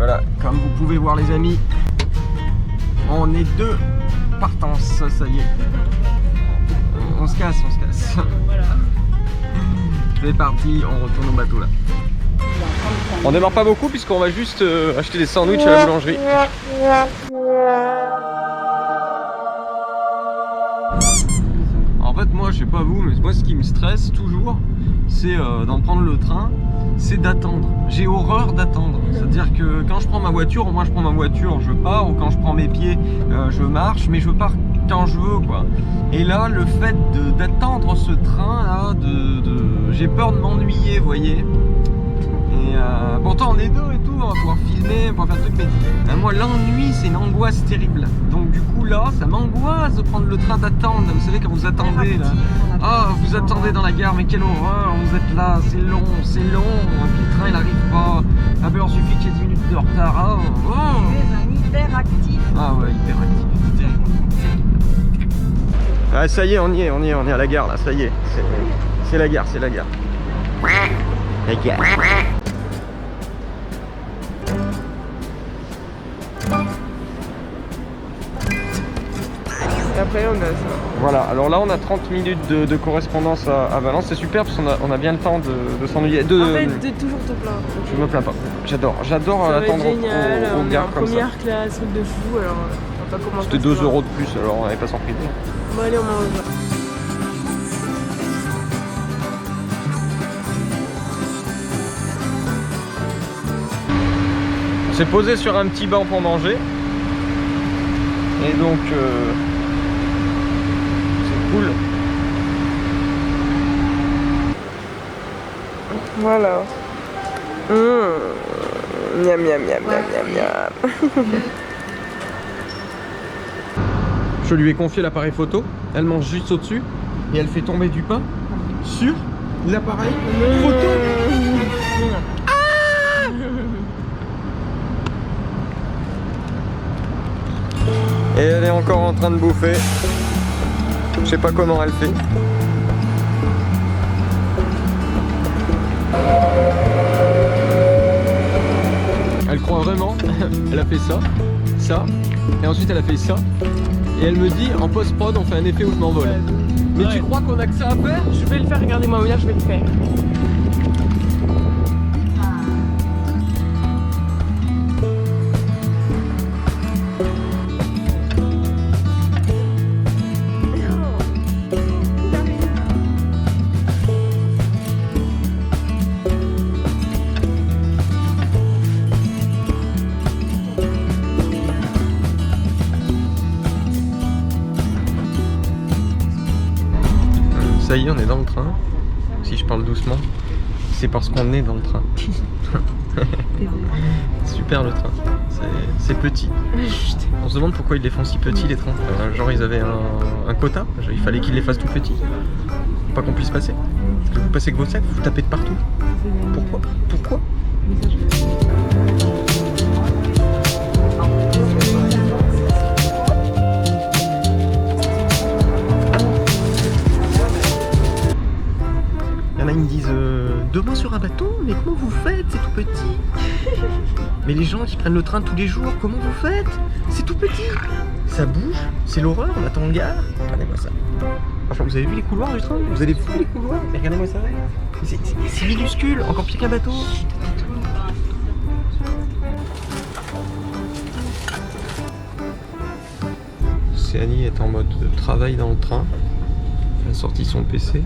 voilà, comme vous pouvez voir les amis, on est deux partants, ça y est. On se casse. Voilà. C'est parti, on retourne au bateau là. On démarre pas beaucoup puisqu'on va juste acheter des sandwichs à la boulangerie. En fait moi je sais pas vous, mais moi ce qui me stresse toujours c'est d'en prendre le train, c'est d'attendre. J'ai horreur d'attendre. C'est-à-dire que quand je prends ma voiture, moi je prends ma voiture, je pars, ou quand je prends mes pieds, je marche, mais je pars quand je veux quoi. Et là le fait d'attendre ce train là, j'ai peur de m'ennuyer, vous voyez. Et pourtant on est deux et tout, on va pouvoir filmer, on va pouvoir faire des trucs, mais moi l'ennui c'est une angoisse terrible. Donc du coup là, ça m'angoisse de prendre le train, d'attendre. Vous savez quand vous attendez là, vous attendez dans la gare, mais quelle horreur, vous êtes là, c'est long, et puis le train il arrive pas. Ah ben il suffit qu'il y ait 10 minutes de retard. Un hyperactif. Ah ouais, hyperactif, c'est terrible. Ah ça y est, on y est à la gare là, ça y est. C'est la gare, La gare. Et après on a ça. Voilà, alors là on a 30 minutes de correspondance à Valence, c'est super parce qu'on a bien le temps de s'ennuyer. En fait, t'es toujours te plaindre. Je me plains pas, j'adore attendre au gare comme ça. Première classe, truc de fou, alors on va pas commencer. C'était 2 € de plus, alors on n'avait pas sans prix. Bon allez, on mange. On s'est posé sur un petit banc pour manger. Et donc c'est cool. Voilà. Miam miam miam miam miam. Je lui ai confié l'appareil photo, elle mange juste au-dessus et elle fait tomber du pain sur l'appareil photo. Et elle est encore en train de bouffer. Je sais pas comment elle fait. Elle croit vraiment. Elle a fait ça, et ensuite elle a fait ça. Et elle me dit en post-prod on fait un effet où je m'envole. Mais tu crois qu'on a que ça à faire? Je vais le faire, regardez-moi bien, je vais le faire. Ça y est, on est dans le train. Si je parle doucement, c'est parce qu'on est dans le train. Super le train. C'est petit. On se demande pourquoi ils les font si petits les trains. Genre ils avaient un quota, il fallait qu'ils les fassent tout petits. Pas qu'on puisse passer. Parce que vous passez que vos sacs, vous tapez de partout. Pourquoi? Ils me disent 2 mois sur un bateau, mais comment vous faites? C'est tout petit. Mais les gens qui prennent le train tous les jours, comment vous faites? C'est tout petit. Ça bouge, c'est l'horreur, on attend en gare. Regardez-moi ça. Enfin, vous avez vu les couloirs du train? Vous avez vu les couloirs? Mais regardez-moi ça. C'est minuscule, encore pire qu'un bateau. Annie est en mode travail dans le train. Elle a sorti son PC.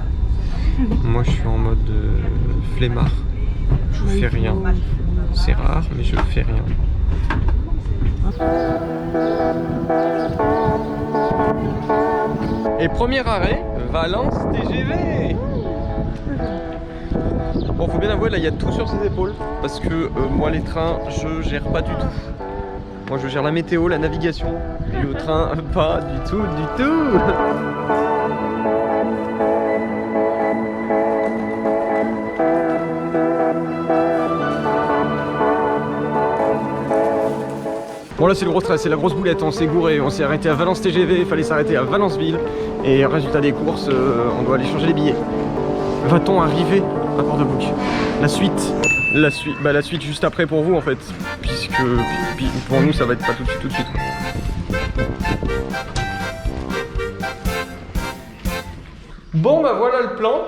Moi je suis en mode flemmard. Je fais rien. C'est rare mais je fais rien. Et premier arrêt, Valence TGV. Bon, faut bien avouer, là il y a tout sur ses épaules. Parce que moi les trains, je gère pas du tout. Moi je gère la météo, la navigation. Le train, pas du tout, du tout. Bon là c'est le gros stress, c'est la grosse boulette, on s'est gouré, on s'est arrêté à Valence TGV, il fallait s'arrêter à Valenceville. Et résultat des courses, on doit aller changer les billets. Va-t-on arriver à Port-de-Bouc? La suite juste après pour vous en fait. Puisque puis pour nous, ça va être pas tout de suite. Bon bah voilà le plan.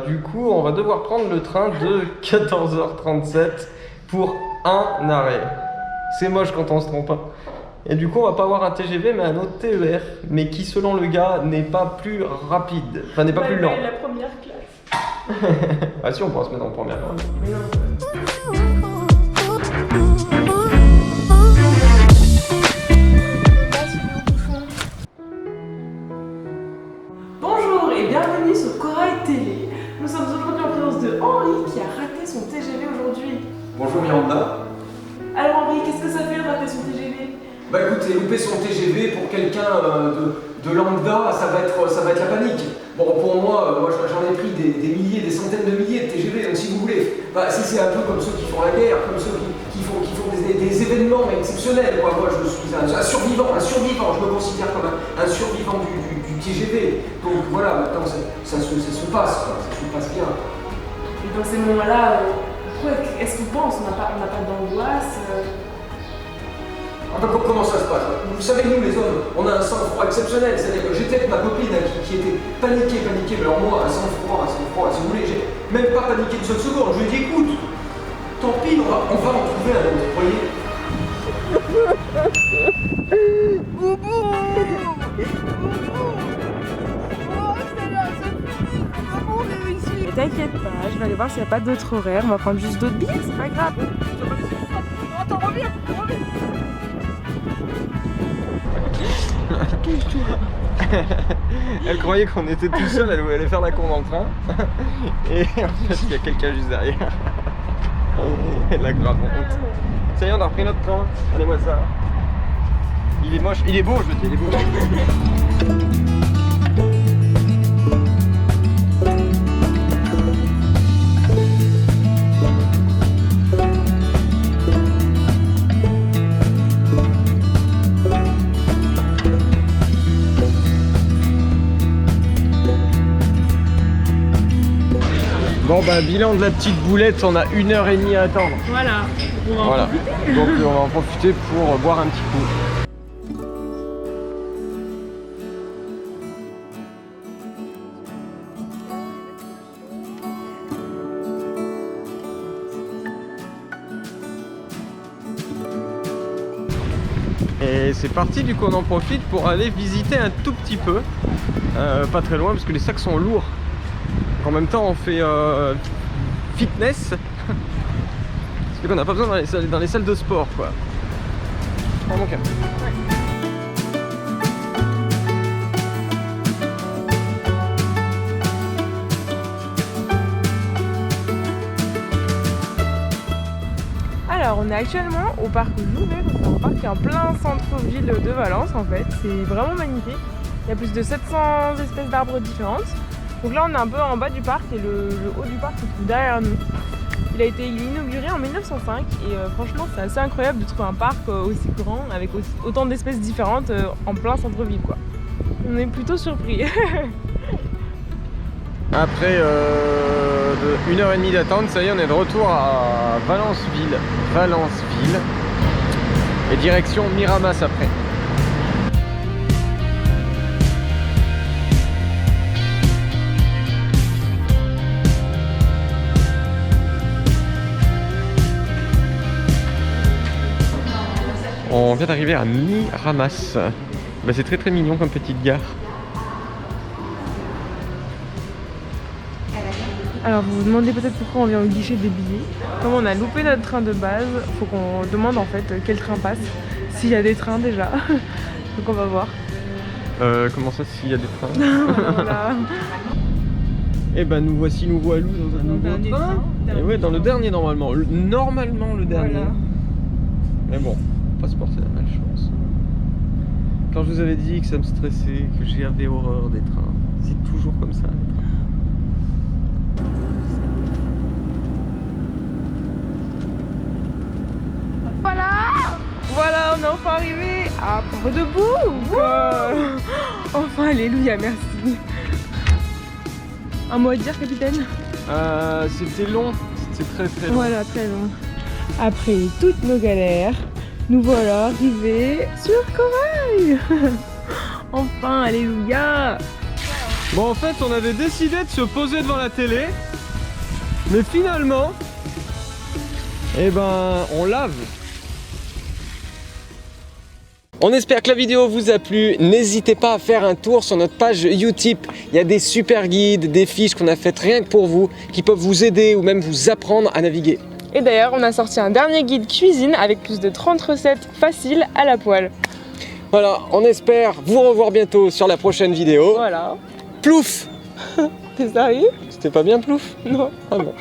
Du coup, on va devoir prendre le train de 14h37 pour un arrêt. C'est moche quand on se trompe pas. Et du coup, on va pas avoir un TGV, mais un autre TER, mais qui, selon le gars, n'est pas plus rapide. Enfin, n'est pas plus lent. La première classe. Ah si, on pourra se mettre en première classe. Bonjour et bienvenue sur Corail Télé. Nous sommes aujourd'hui en présence de Henri qui a raté son TGV aujourd'hui. Bonjour Miranda. Alors Henri, qu'est-ce que ça fait de rater son TGV? Bah écoutez, louper son TGV pour quelqu'un de lambda, ça va être la panique. Bon, pour moi, j'en ai pris des milliers, des centaines de milliers de TGV, donc si vous voulez, bah, si c'est un peu comme ceux qui font la guerre, comme ceux qui font des événements exceptionnels, quoi. Moi je suis un survivant, je me considère comme un survivant du TGV. Donc voilà, maintenant ça se passe, quoi. Ça se passe bien. Et dans ces moments-là, est-ce qu'on pense? On n'a pas d'angoisse Comment ça se passe? Vous savez, nous les hommes, on a un sang-froid exceptionnel. C'est-à-dire que j'étais avec ma copine qui était paniquée, mais alors moi, un sang-froid, si vous voulez, j'ai même pas paniqué une seule seconde. Je lui ai dit, écoute, tant pis, on va en trouver un autre, vous voyez? T'inquiète pas, je vais aller voir s'il n'y a pas d'autres horaires. On va prendre juste d'autres billets, c'est pas grave. Attends, reviens. Elle croyait qu'on était tout seul, elle allait faire la con dans le train. Et en fait, il y a quelqu'un juste derrière. Elle a grave honte. Ça y est, on a repris notre train. Allez-moi ça. Il est moche, il est beau, je veux dire, il est beau. Bon bah bilan de la petite boulette, on a 1h30 à attendre. Voilà. Donc on va en profiter pour boire un petit coup. Et c'est parti, du coup on en profite pour aller visiter un tout petit peu. Pas très loin parce que les sacs sont lourds. En même temps on fait fitness parce qu'on n'a pas besoin dans les salles de sport, quoi. Vraiment calme. Alors on est actuellement au parc Jouvet, c'est un parc qui est en plein centre-ville de Valence en fait. C'est vraiment magnifique. Il y a plus de 700 espèces d'arbres différentes. Donc là on est un peu en bas du parc et le haut du parc se trouve derrière nous. Il a été inauguré en 1905 et franchement c'est assez incroyable de trouver un parc aussi grand avec autant d'espèces différentes en plein centre-ville, quoi. On est plutôt surpris. Après 1h30 d'attente, ça y est, on est de retour à Valenceville et direction Miramas après. On vient d'arriver à Miramas. Bah, c'est très mignon comme petite gare. Alors vous vous demandez peut-être pourquoi on vient au guichet des billets. Comme on a loupé notre train de base, faut qu'on demande en fait quel train passe. S'il y a des trains déjà. Donc on va voir. Comment ça, s'il y a des trains? Voilà. Et ben nous voilou dans un nouveau train. Et ouais, dans le dernier normalement. Normalement le dernier. Voilà. Mais bon, passeport c'est la malchance. Quand je vous avais dit que ça me stressait, que j'avais horreur des trains, c'est toujours comme ça les trains. Voilà, on est enfin arrivé à Port-de-Bouc. Enfin, alléluia, merci. Un mot à dire, capitaine? C'était long, c'était très long. Voilà, très long. Après toutes nos galères, nous voilà arrivés sur Corail. Enfin, alléluia. Bon, en fait, on avait décidé de se poser devant la télé, mais finalement, eh ben, on lave. On espère que la vidéo vous a plu. N'hésitez pas à faire un tour sur notre page Utip. Il y a des super guides, des fiches qu'on a faites rien que pour vous, qui peuvent vous aider ou même vous apprendre à naviguer. Et d'ailleurs, on a sorti un dernier guide cuisine avec plus de 30 recettes faciles à la poêle. Voilà, on espère vous revoir bientôt sur la prochaine vidéo. Voilà. Plouf! T'es sérieux? C'était pas bien plouf? Non. Ah bon.